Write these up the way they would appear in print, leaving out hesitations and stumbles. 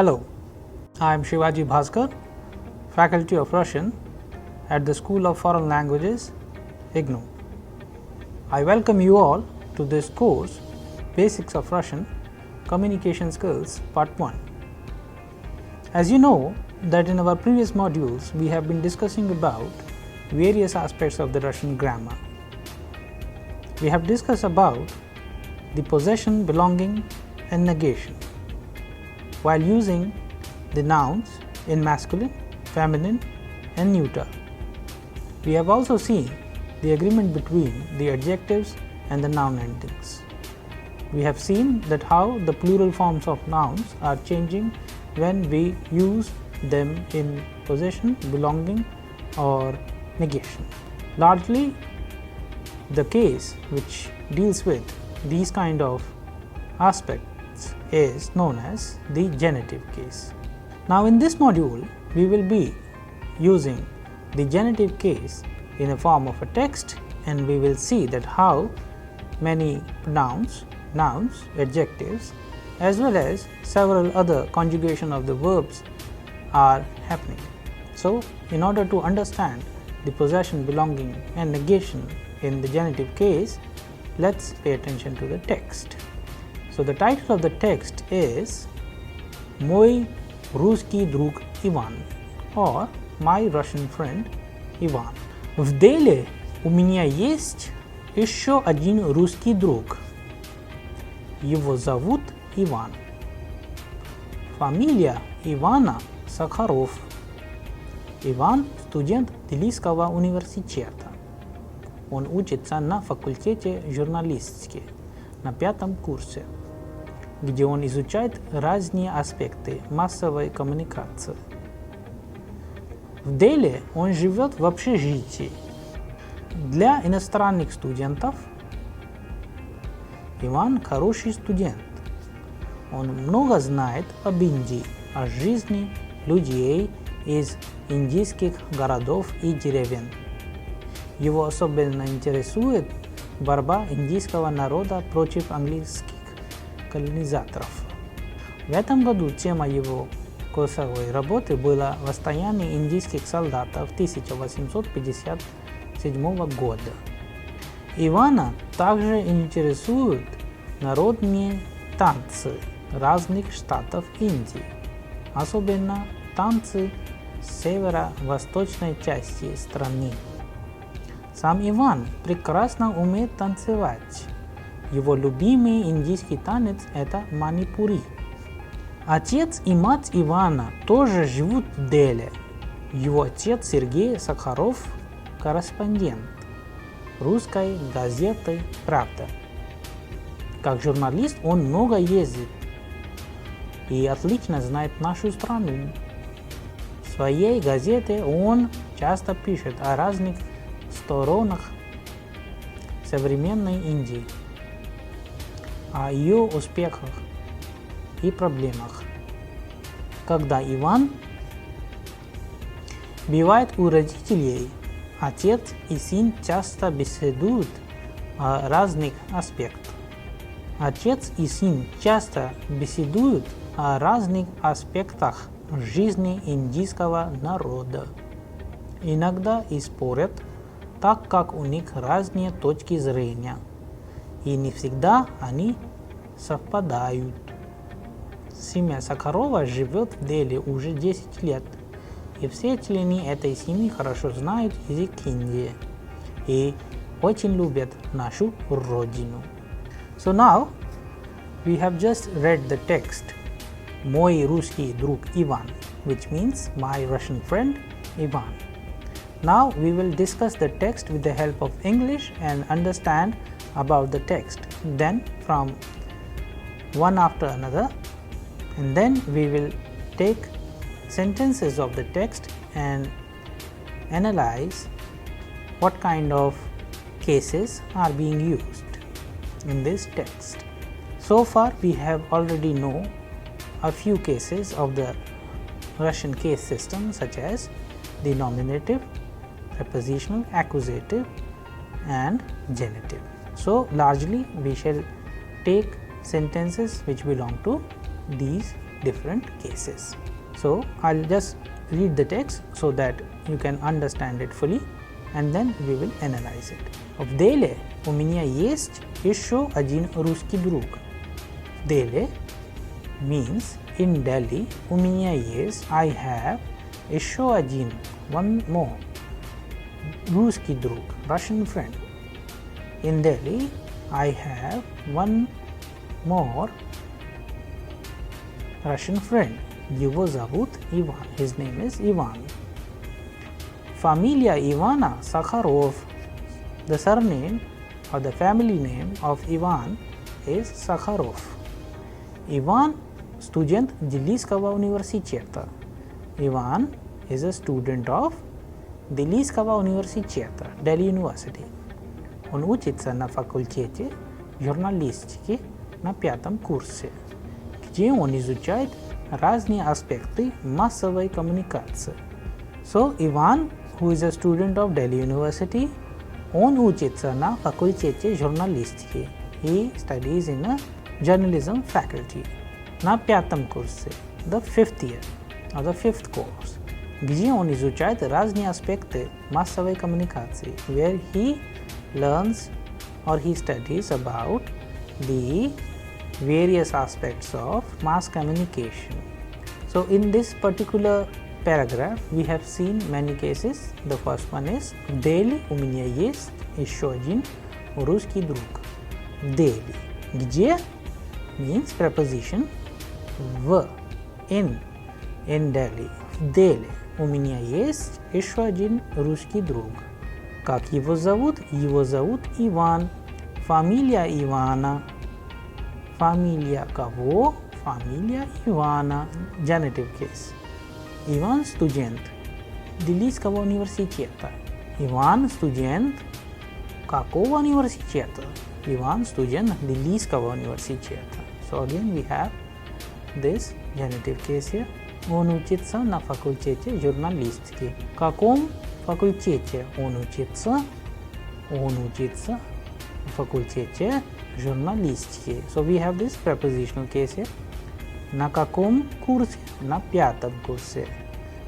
Hello, I am Shivaji Bhaskar, Faculty of Russian at the School of Foreign Languages, IGNOU. I welcome you all to this course, Basics of Russian Communication Skills Part 1. As you know that in our previous modules we have been discussing about various aspects of the Russian grammar. We have discussed about the possession, belonging and negation while using the nouns in masculine, feminine and neuter. We have also seen the agreement between the adjectives and the noun endings. We have seen that how the plural forms of nouns are changing when we use them in possession, belonging or negation. Largely the case which deals with these kind of aspects is known as the genitive case. Now in this module we will be using the genitive case in a form of a text, and we will see that how many nouns, adjectives as well as several other conjugation of the verbs are happening. So in order to understand the possession, belonging and negation in the genitive case, let's pay attention to the text. So the title of the text is Мой русский друг Иван, or My Russian Friend Ivan. В деле у меня есть еще один русский друг. Его зовут Иван. Фамилия Ивана Сахаров. Иван – студент Тбилисского университета. Он учится на факультете журналистики на 5-м курсе, где он изучает разные аспекты массовой коммуникации. В деле он живет в общежитии. Для иностранных студентов Иван хороший студент. Он много знает об Индии, о жизни людей из индийских городов и деревень. Его особенно интересует борьба индийского народа против английских колонизаторов. В этом году тема его курсовой работы была «Восстание индийских солдатов 1857 года». Ивана также интересуют народные танцы разных штатов Индии, особенно танцы северо-восточной части страны. Сам Иван прекрасно умеет танцевать. Его любимый индийский танец – это манипури. Отец и мать Ивана тоже живут в Деле. Его отец Сергей Сахаров – корреспондент русской газеты «Правда». Как журналист он много ездит и отлично знает нашу страну. В своей газете он часто пишет о разных сторонах современной Индии, о ее успехах и проблемах. Когда Иван бывает у родителей, отец и сын часто беседуют о разных аспектах. Отец и сын часто беседуют о разных аспектах жизни индийского народа. Иногда и спорят, так как у них разные точки зрения, и не всегда они совпадают. Семья Сахарова живет в Деле уже 10 лет, и все члены этой семьи хорошо знают язык Индии и очень любят нашу родину. So now we have just read the text Мой русский друг Иван, which means my Russian friend Ivan. Now we will discuss the text with the help of English and understand about the text, then from one after another, and then we will take sentences of the text and analyze what kind of cases are being used in this text. So far we have already know a few cases of the Russian case system, such as the nominative, prepositional, accusative and genitive. So largely we shall take sentences which belong to these different cases. So, I will just read the text so that you can understand it fully, and then we will analyze it. В Деле у меня есть еще один русский друг. В Деле means in Delhi. У меня есть, I have, еще один, one more, русский друг, Russian friend. In Delhi, I have one more Russian friend. Его зовут Иван. His name is Ivan. Familia Ivana Sakharov. The surname or the family name of Ivan is Sakharov. Ivan студент Делийского университета. Ivan is a student of Делийского университета, Delhi University. Он учится на факультете журналистики на 5-м курсе, где он изучает разные аспекты массовой коммуникации. So, Ivan, who is a student of Delhi University, он учится на факультете журналистики. He studies in a journalism faculty. На 5-м курсе, the 5th year, or the 5th course, где он изучает разные аспекты массовой коммуникации, where he learns or he studies about the various aspects of mass communication. So, in this particular paragraph, we have seen many cases. The first one is в Деле у меня есть еще один русский друг. В Деле. Где means preposition в, in Delhi. В Деле у меня есть еще один русский друг. Как его зовут? Его зовут Иван. Фамилия Ивана. Фамилия кого? Фамилия Ивана. Genitive case. Иван студент Делийского университета. Иван студент какого университета? Иван студент Делийского университета. So again we have this genitive case here. Он учится на факультете журналистики. В каком факультете он учится? Он учится на факультете журналистики. So we have this prepositional case here. На каком курсе? На 5-м курсе.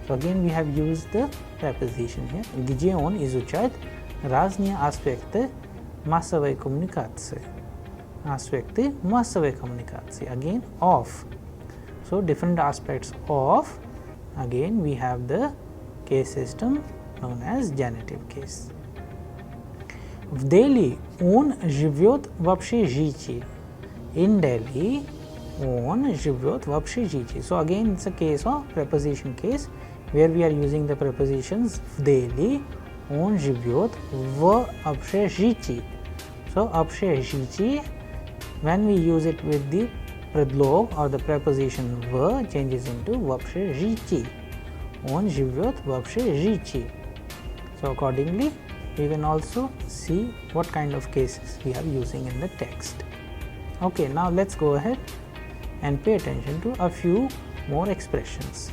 So again we have used the preposition here. Где он изучает разные аспекты массовой коммуникации. Аспекты массовой коммуникации. Again of. So different aspects of. Again we have the case system known as genitive case. В Дели он живет в общежитии. In Delhi, он живет в общежитии. So again it's a case of preposition case where we are using the prepositions в Дели, он живет в общежитии. So общежитие, when we use it with the предлог or the preposition в, changes into в общежитии. Он живет в общежитии. So accordingly, we can also see what kind of cases we are using in the text. Okay, now let's go ahead and pay attention to a few more expressions.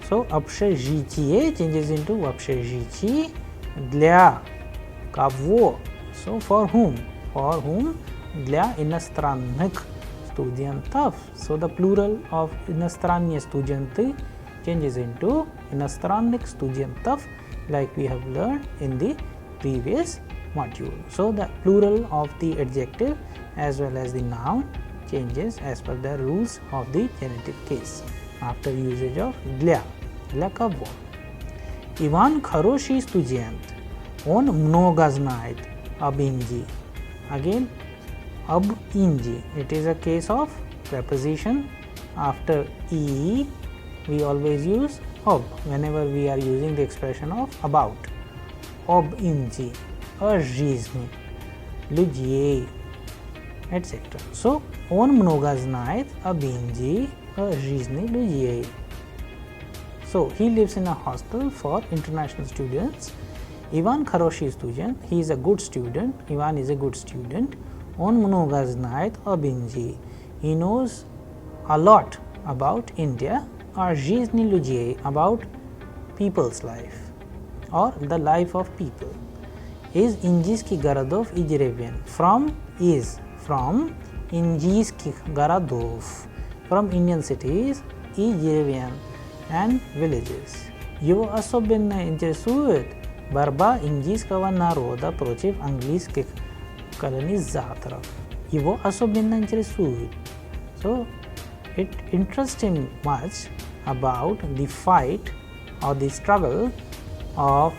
So, общежитие changes into общежитие для кого? So, for whom? For whom? Для иностранных студентов. So, the plural of иностранные студенты changes into иностранных студентов, like we have learned in the previous module. So, the plural of the adjective as well as the noun changes as per the rules of the genitive case after usage of для кого. Иван хороший студент, он много знает об Индии. Again, об Индии. It is a case of preposition. After e, we always use об whenever we are using the expression of about. Об Индии, о жизни, людей, etc. So, он много знает об Индии, о жизни людей. So, he lives in a hostel for international students. Иван хороший студент. He is a good student. Ivan is a good student. Он много знает об Индии. He knows a lot about India or жизни людей, about people's life or the life of people. Из индийских городов и деревень. From is from индийских городов from Indian cities и деревень and villages. Его особенно интересует борьба индийского народа против английских колонизаторов. Его особенно интересует. So it interests him much about the fight or the struggle of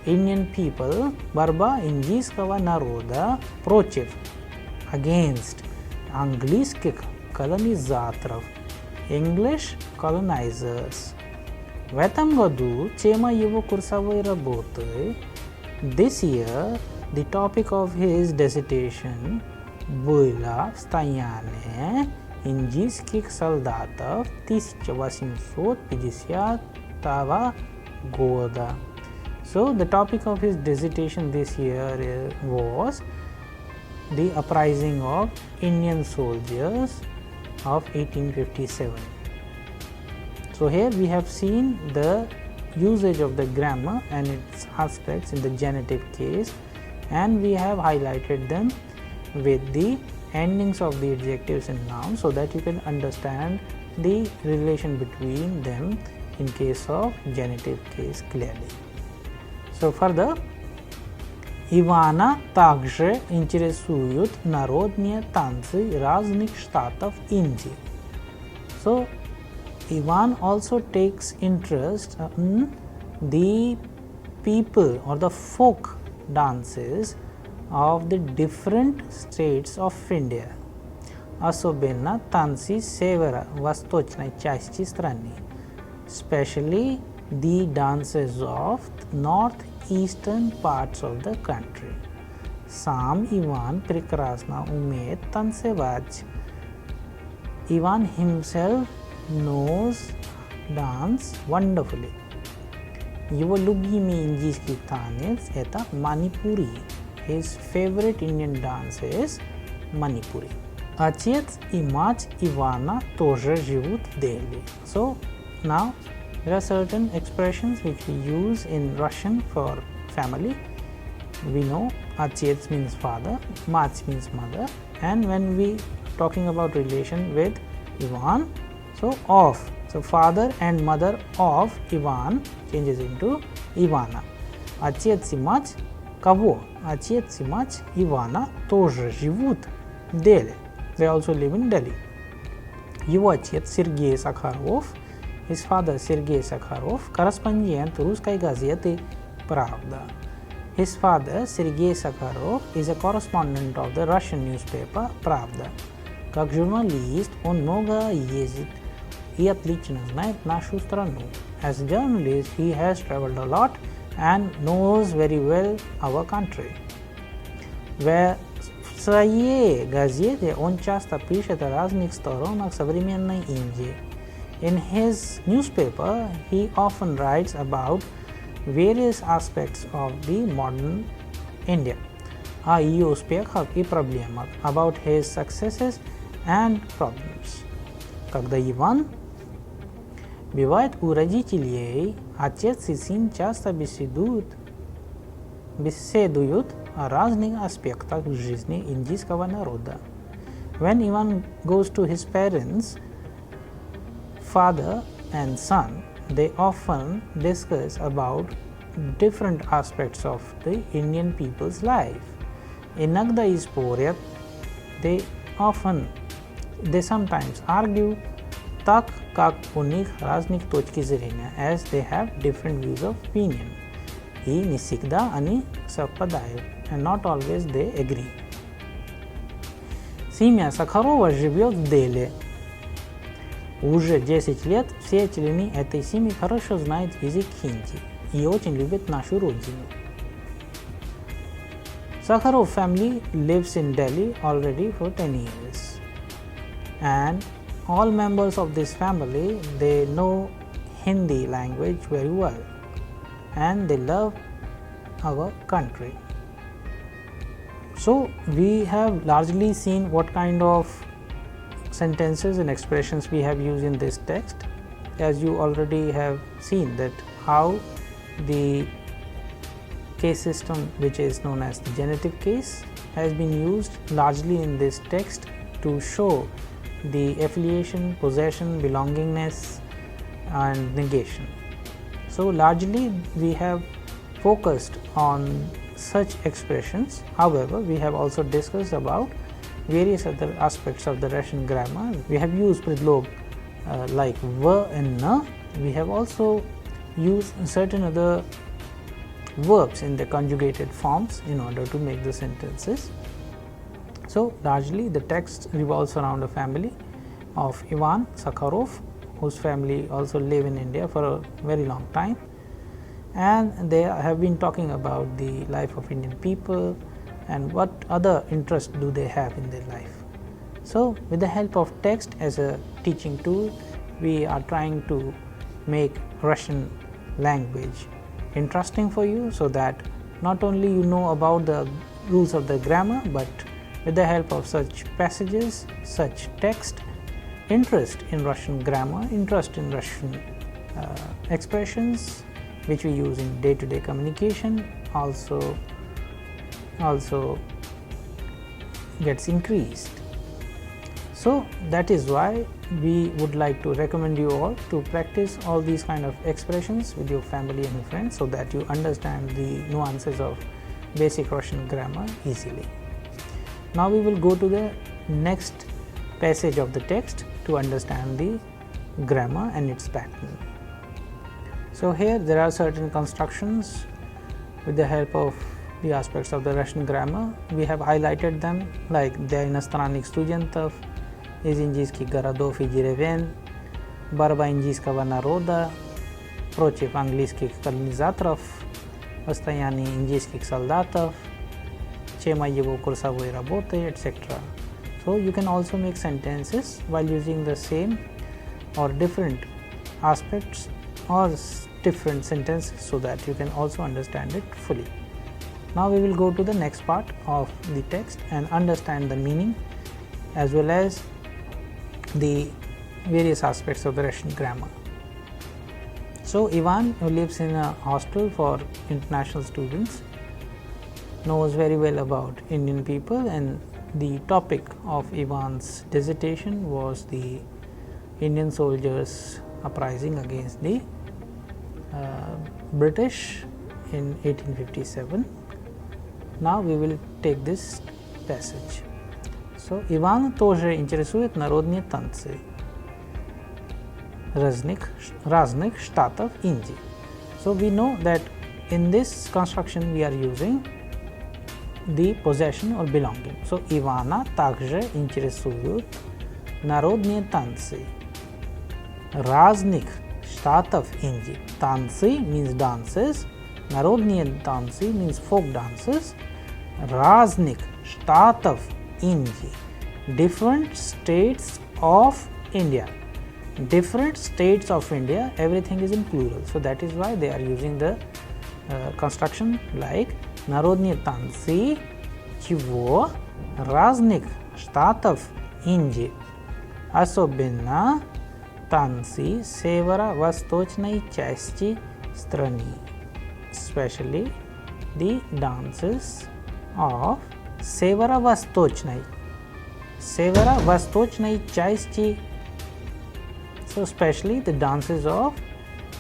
Indian people, борьба индийского народа против, against английских колонизаторов, English colonizers. В этом году тема его курсовой работы, this year, the topic of his dissertation было стояние индийских солдатов 1850 года. So the topic of his dissertation this year was the uprising of Indian soldiers of 1857. So here we have seen the usage of the grammar and its aspects in the genitive case, and we have highlighted them with the endings of the adjectives and nouns so that you can understand the relation between them in case of genitive case clearly. So further, Ивана также интересуют народные танцы разных штатов Индии. So Ivan also takes interest in the people or the folk dances of the different states of India, особенно танцы северо-восточной части страны, especially the dances of northeastern parts of the country. Сам Иван прекрасно умеет танцевать. Ivan himself knows dance wonderfully. Его любимый индийский танец – это манипури. His favorite Indian dance is манипури. Отец и мать Ивана тоже живут в Дели. So now there are certain expressions which we use in Russian for family. We know отец means father, мать means mother, and when we talking about relation with Ivan, so of, so father and mother of Ivan changes into Ивана. Отец и мать кого? Отец и мать Ивана тоже живут в Дели. They also live in Delhi. Его отец Сергей Сахаров, his father Sergei Sakharov, корреспондент русской газеты «Правда». His father Sergei Sakharov is a correspondent of the Russian newspaper «Правда». Как журналист он много ездит и отлично знает нашу страну. As a journalist, he has traveled a lot and knows very well our country. В своей газете он часто пишет о разных сторонах современной Индии. In his newspaper, he often writes about various aspects of the modern India, о ее успехах и проблемах, about his successes and problems. Когда Иван бывает у родителей, отец и сын часто беседуют о разных аспектах жизни индийского народа. When Ivan goes to his parents, father and son, they often discuss about different aspects of the Indian people's life. Иногда и спорят, they sometimes argue, так как у них разных точки зрения, as they have different views of opinion. И не всегда они совпадают, and not always they agree. Семья Сахарова живет в Дели. Уже 10 лет все члены этой семьи хорошо знают язык хинди и очень любят нашу родину. Sakharov family lives in Delhi already for 10 years. And all members of this family, they know Hindi language very well. And they love our country. So we have largely seen what kind of sentences and expressions we have used in this text. As you already have seen that how the case system, which is known as the genitive case, has been used largely in this text to show the affiliation, possession, belongingness and negation. So, largely we have focused on such expressions. However, we have also discussed about various other aspects of the Russian grammar. We have used predlog like v and na. We have also used certain other verbs in the conjugated forms in order to make the sentences. So, largely the text revolves around a family of Ivan Sakharov, whose family also live in India for a very long time, and they have been talking about the life of Indian people and what other interests do they have in their life. So, with the help of text as a teaching tool, we are trying to make Russian language interesting for you, so that not only you know about the rules of the grammar, but with the help of such passages, such text, interest in Russian grammar, interest in Russian expressions which we use in day-to-day communication also gets increased. So, that is why we would like to recommend you all to practice all these kind of expressions with your family and friends, so that you understand the nuances of basic Russian grammar easily. Now, we will go to the next passage of the text to understand the grammar and its pattern. So, here there are certain constructions with the help of the aspects of the Russian grammar. We have highlighted them, like для иностранных студентов, из индийских городов и деревень, борьба индийского народа против английских колонизаторов, восстание индийских солдатов, тема его курсовой работы, etc. So, you can also make sentences while using the same or different aspects or different sentences, so that you can also understand it fully. Now, we will go to the next part of the text and understand the meaning as well as the various aspects of the Russian grammar. So, Ivan, who lives in a hostel for international students, knows very well about Indian people, and the topic of Ivan's dissertation was the Indian soldiers uprising against the British in 1857. Now, we will take this passage. So, Ивана тоже интересует народные танцы разных штатов Индии. So, we know that in this construction we are using the possession or belonging. So, Ивана также интересуют народные танцы разных штатов Индии. Танцы means dances, народные танцы means folk dances, разных штатов India, different states of India. Different states of India, everything is in plural. So, that is why they are using the construction like народные танцы чего разных штатов Индии, особенно танцы северо-восточной части страны, especially the dances of северо-восточной части, so especially the dances of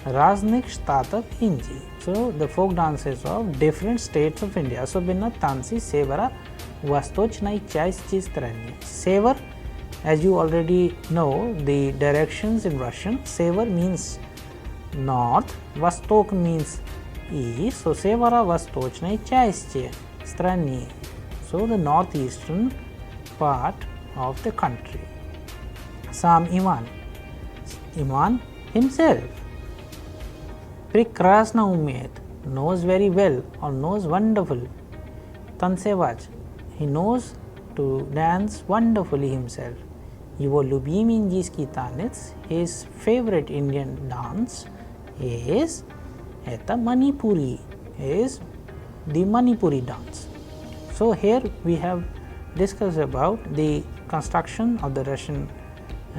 разных штатов Индии. So, the folk dances of different states of India. Особенно танцы северо-восточной части страны. Sever, as you already know the directions in Russian, sever means north, восток means east. So, северо-восточной части страны. So, the northeastern part of the country. Sam Ivan himself прекрасно умеет, knows very well or knows wonderful, танцевать, he knows to dance wonderfully himself. Его любимый индийский танец, his favorite Indian dance is это Manipuri, is the Manipuri dance. So, here we have discussed about the construction of the Russian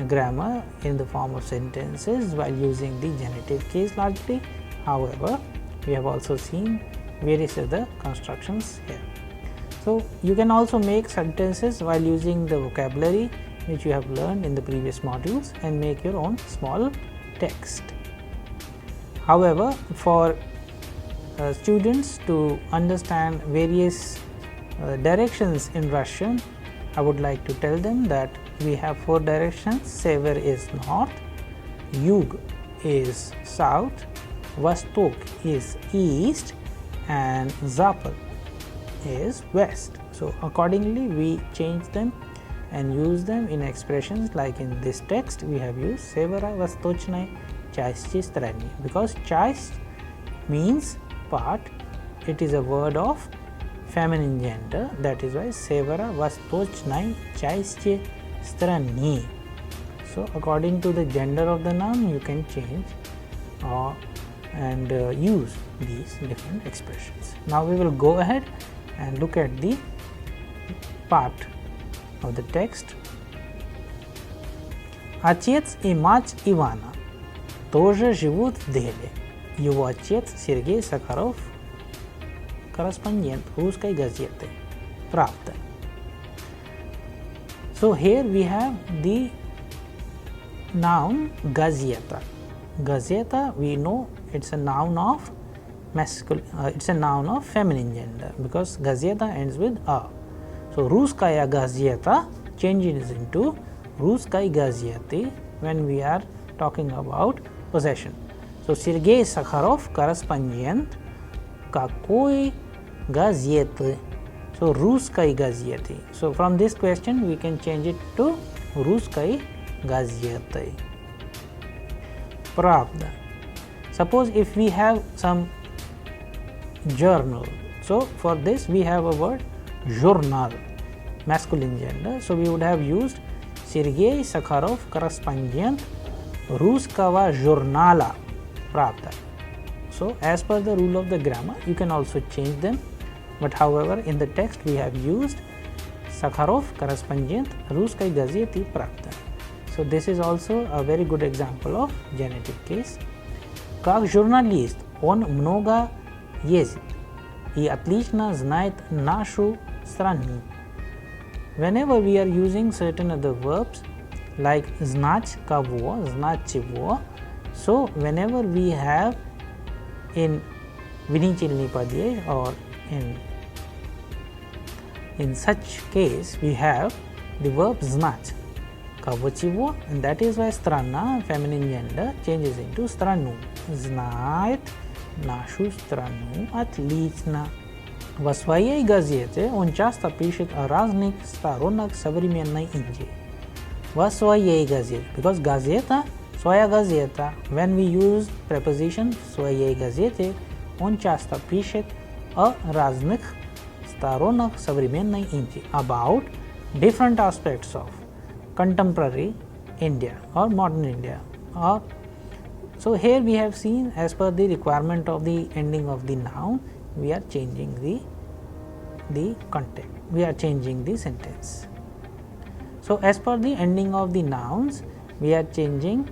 grammar in the form of sentences while using the genitive case largely. However, we have also seen various other constructions here. So, you can also make sentences while using the vocabulary which you have learned in the previous modules and make your own small text. However, for students to understand various directions in Russian, I would like to tell them that we have 4 directions. Sever is north, Yug is south, Vostok is east, and Zapad is west. So, accordingly we change them and use them in expressions like in this text we have used Severa Vostochной части страны, because часть means part, it is a word of feminine gender, that is why Severa Vostochной части страны. So, according to the gender of the noun you can change and use these different expressions. Now, we will go ahead and look at the part of the text. Отец и мать Ивана тоже живут в Дели. Его отец Сергей Сахаров, корреспондент русской газеты «Правда». So, here we have the noun gazeta. Gazeta, we know it's a noun of it's a noun of feminine gender, because gazeta ends with a. So, Ruskaya gazeta changes into Ruskaya gazeti when we are talking about possession. So, Sergei Sakharov, корреспондент какой газеты? So, Ruskaya gazeti. So, from this question we can change it to Ruskaya gazeti. Pravda. Suppose if we have some journal, so for this we have a word journal, masculine gender. So, we would have used Sergei Sakharov, корреспондент русского журнала Pravda. So, as per the rule of the grammar you can also change them, but however in the text we have used Sakharov, корреспондент русской газеты Pravda. So, this is also a very good example of genitive case. Как журналист он много ездит и отлично знает нашу страну. Whenever we are using certain other verbs like знать кого, знать чего, so whenever we have in винительный падеж or in such case we have the verb знать кого чего, and that is why страна, feminine gender, changes into страну. Знает нашу страну отлично. Во своей газете он часто пишет о разных сторонах современной Индии. Во своей газете, because газета, своя газета, when we use preposition в своей газете, он часто пишет о разных сторонах современной Индии, about different aspects of contemporary India or modern India. So, here we have seen, as per the requirement of the ending of the noun, we are changing the context, we are changing the sentence. So, as per the ending of the nouns, we are changing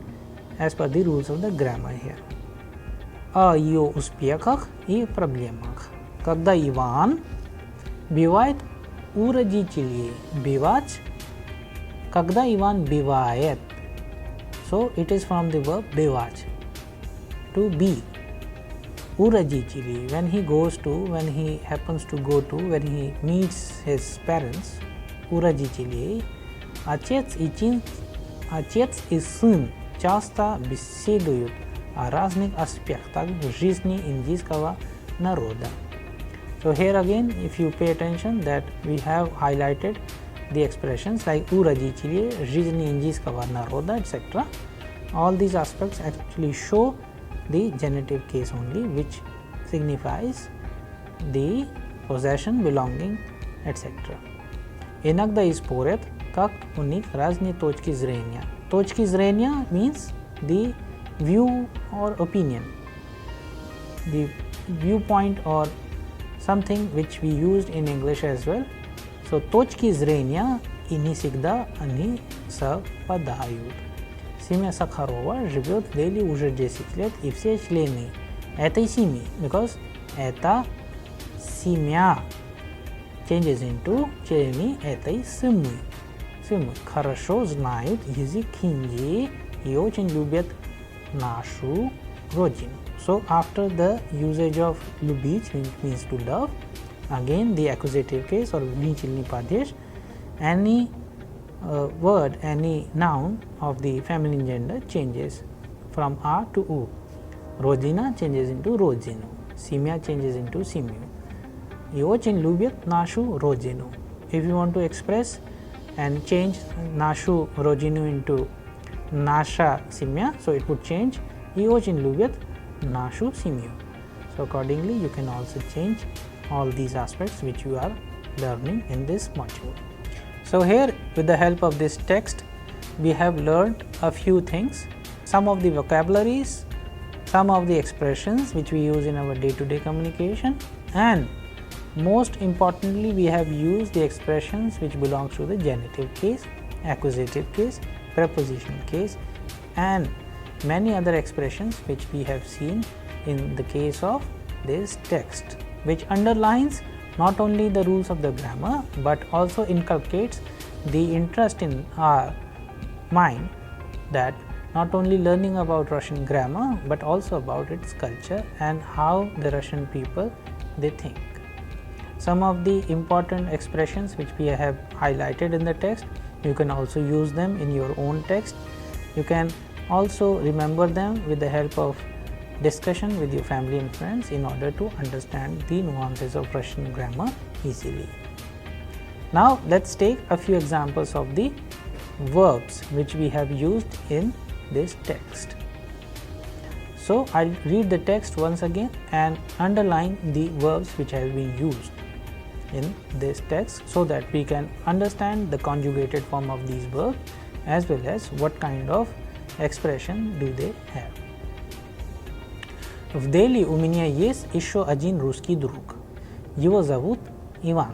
as per the rules of the grammar here. О ее успехах и проблемах. Когда Иван бывает у родителей, бывать, когда Иван бывает. So, it is from the verb бывать, to be. У родителей, when he goes to, when he happens to go to, when he meets his parents, у родителей. Отец и сын часто беседуют о разных аспектах жизни индийского народа. So, here again, if you pay attention that we have highlighted the expressions like у родителей, жизни индийского народа, etc. All these aspects actually show the genitive case only, which signifies the possession, belonging, etc. Иногда и спорят, как у них разные точки зрения. Точки зрения means the view or opinion, the viewpoint or something which we used in English as well. So, точки зрения и не всегда они совпадают. Семья Сахарова живет в Дели уже 10 лет, и все члены этой семьи, because это семья changes into члены этой семьи. Хорошо знают язык хинди и очень любят нашу родину. So after the usage of любить, which means to love, again the accusative case or Vinchilni Padesh, any word, any noun of the feminine gender changes from A to U. Rodina changes into Rodinu. Simya changes into Simyu. И очень любят нашу родину. If you want to express and change нашу родину into наша семья, so it would change и очень любят нашу семью. So accordingly, you can also change all these aspects which you are learning in this module. So here, with the help of this text, we have learned a few things, some of the vocabularies, some of the expressions which we use in our day-to-day communication, and most importantly, we have used the expressions which belongs to the genitive case, accusative case, prepositional case, and many other expressions which we have seen in the case of this text, which underlines not only the rules of the grammar but also inculcates the interest in our mind that not only learning about Russian grammar but also about its culture and how the Russian people they think. Some of the important expressions which we have highlighted in the text, you can also use them in your own text. You can also remember them with the help of discussion with your family and friends in order to understand the nuances of Russian grammar easily. Now let's take a few examples of the verbs which we have used in this text. So I'll read the text once again and underline the verbs which have been used in this text so that we can understand the conjugated form of these verbs as well as what kind of expression do they have. В Дели у меня есть еще один русский друг. Его зовут Иван.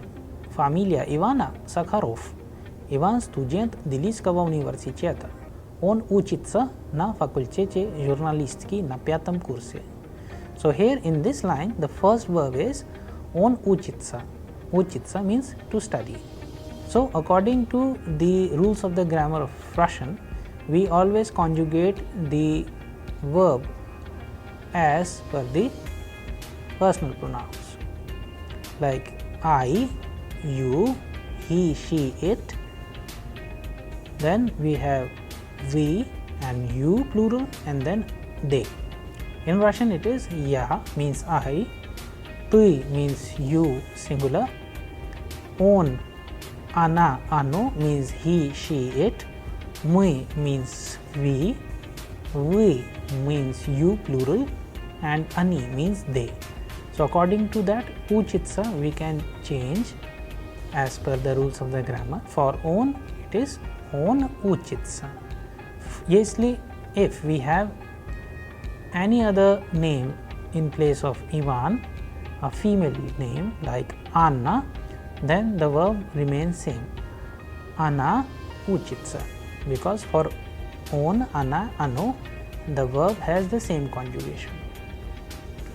Фамилия Ивана Сахаров. Иван студент Делийского университета. Он учится на факультете журналистики на 5-м курсе. So here in this line, the first verb is он учится. Учиться means to study. So according to the rules of the grammar of Russian, we always conjugate the verb as per the personal pronouns like I, you, he, she, it. Then we have we and you plural and then they. In Russian it is ya means I, ты means you singular, он, она, оно means he, she, it, мы means we, вы means you plural and они means they. So according to that, учиться we can change as per the rules of the grammar. For on it is on учится. If we have any other name in place of Ivan, a female name like Anna, then the verb remains same. Она учится, because for on, она, оно, the verb has the same conjugation.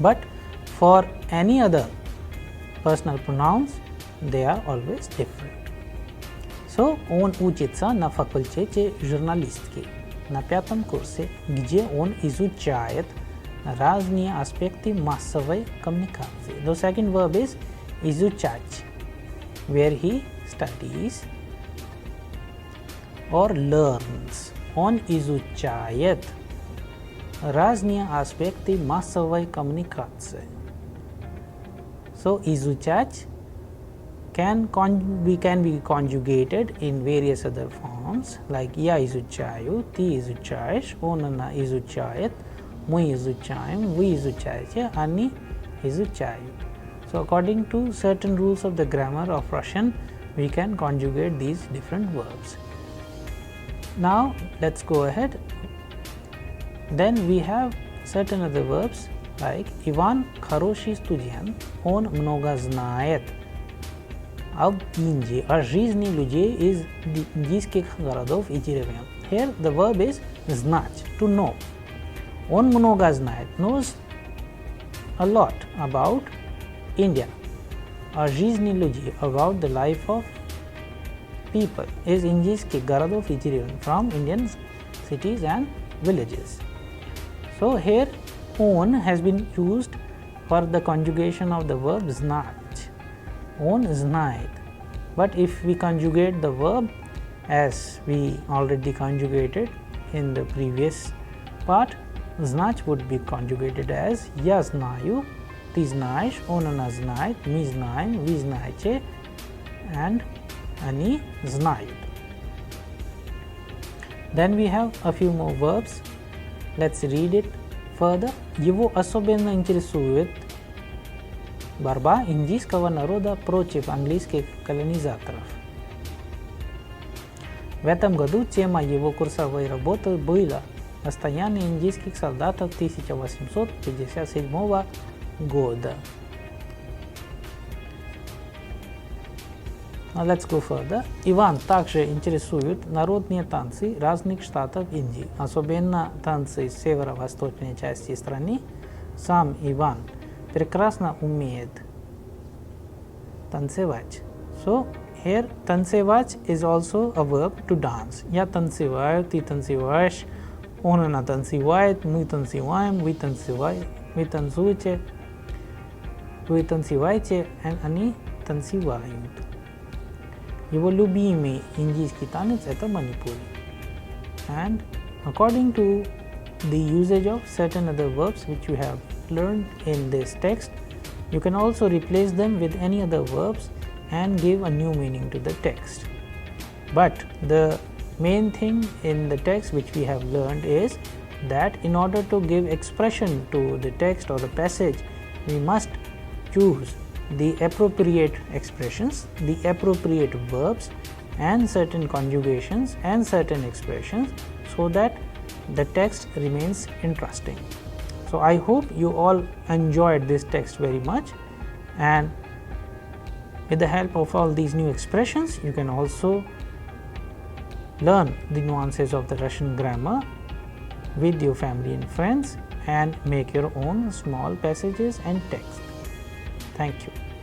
But for any other personal pronouns, they are always different. So, он учится на факультете журналистики на 5-м курсе, где он изучает разные аспекты массовой коммуникации. The second verb is изучать, where he studies or learns. Он изучает разные аспекты массовой коммуникации. So, изучать can be conjugated in various other forms like я изучаю, ты изучаешь, он, она изучает, мы изучаем, вы изучаете, они изучают. So according to certain rules of the grammar of Russian, we can conjugate these different verbs. Now let's go ahead. Then we have certain other verbs like Иван хороший студент, он много знает об Индии, о жизни людей из индийских городов и деревень. Here the verb is знать, to know. Он много знает, knows a lot about India, о жизни людей, about the life of people is English ke garado fijirin from Indian cities and villages. So here own has been used for the conjugation of the verb znać. Own znает. But if we conjugate the verb as we already conjugated in the previous part, znać would be conjugated as ja znаю, ty znaешь, он она знает, мы знаем, вы знаете, and они знают. Then we have a few more verbs. Let's read it further. Его особенно интересует борьба индийского народа против английских колонизаторов. В этом году тема его курсовой работы была «Восстание индийских солдатов 1857 года». Now let's go further. Иван также интересуют народные танцы разных штатов Индии, особенно танцы северо-восточной части страны. Сам Иван прекрасно умеет танцевать. So here танцевать is also a verb to dance. Я танцеваю, ты танцеваешь, он она танцевает, мы танцеваем, вы танцуете, вы танцеваете, and они танцевают. Его любимый индийский танец – это манипури. And according to the usage of certain other verbs which you have learned in this text, you can also replace them with any other verbs and give a new meaning to the text. But the main thing in the text which we have learned is that in order to give expression to the text or the passage, we must choose the appropriate expressions, the appropriate verbs, and certain conjugations and certain expressions so that the text remains interesting. So I hope you all enjoyed this text very much, and with the help of all these new expressions you can also learn the nuances of the Russian grammar with your family and friends and make your own small passages and text. Thank you.